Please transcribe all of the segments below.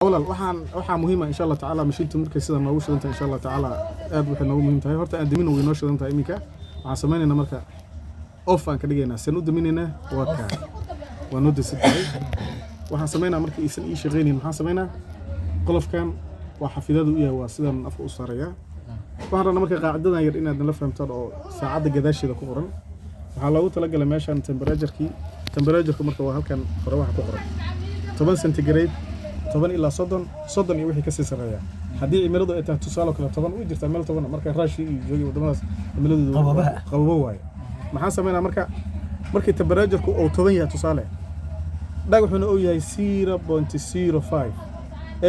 أولاً waxaa muhiim ah insha Allah ta'ala mashiintu markay sida noogu shidanta insha Allah ta'ala aad waxay noogu muhiim tahay horta aan dimin ugu noo shidanta iminka waxaan sameeynaa marka off aan ka dhigaynaa san u diminayna waa noo disay waxaan sameeynaa marka iisan ii shaqeyneen waxaan sameeynaa qolofkan waa xafidadu u yahay waa sidan afka u saaraya waxaan rabnaa marka qaacidadan yar inaad la fahamtaan oo saacada gadaasheeda ku qoran waxaa loogu talagalay meeshan temperature marka waa halkan hore waxa ku qoran 10 centigrade 10 ilaa 30 iyo wixii ka sii sareeya hadii cimiladu ay tahay tusaale kale 10 u jirta meel 10 marka raashi iyo joogi wadamadaas cimiladu qababo waay maxaa sameeynaa markii temperature-ku uu 10 yahay tusaale dhagaxuna uu yahay 0.05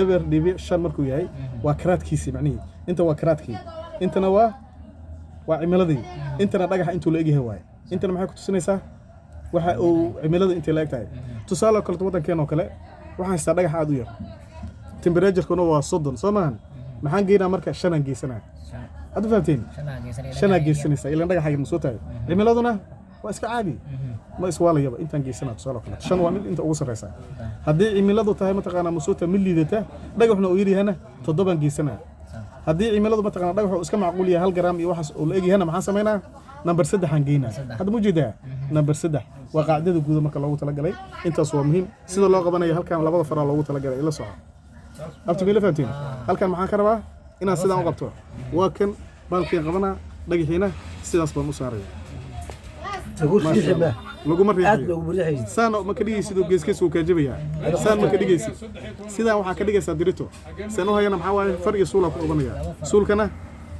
ever dhibic 5 markuu yahay waa karaadkiisa macnaheedu inta waa karaadkii intana waa cimiladii intana dhagaxa intuu la eg yahay waay intana maxay ku tusinaysaa waxa uu cimiladu intee la eg tahay tusaale kale wadankeena oo kale waxaan haystaa dhagax aad u yar temperature-kuna waa 30 soo maahan maxaan geynaa marka 5 aan geysanaa aad fahamteen 5 aan geysanaysa ilaa dhagaxa ma soo tahay cimiladuna waa iska caadi ma iswaalayaba intaan geysanaa tusaale kale 5 waa mid inta ugu sareysa haddii cimiladu tahay mataqaana masuuta mid liidata dhagaxna uu yariyahana 7 aan geysanaa haddii cimiladu mataqaana dhagaxu iska macquul yahay 1 gram iyo waxaas oo la eg yahana maxaan sameynaa number 3 aan geynaa hadda mujeedaa number 3 waa qaacidada guud marka loogu talagalay intaas waa muhiim sida loo qabanayo halkan labada faro loogu talagalay ila soco abti bila faantiin halkan maxaan ka rabaa inaan sidaan u qabto waa kan baalkii qabana dhagaxiina sidaas baan u saaray lagu mariyay saan ma ka dhigay sidoo geeskiisa uu ka jabaya saan ma ka dhigaysi sidaan waxa ka dhigaysa dirito saan u hayna maxaa waaye far iyo suul ku qabanaya suulkana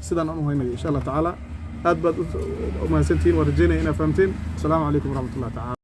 sidaan aan u haynayo insha Allah ta'ala aad baad u mahadsantiin waa rajaynaa inaad fahamteen assalamu alaykum wa rahmatullahi ta'ala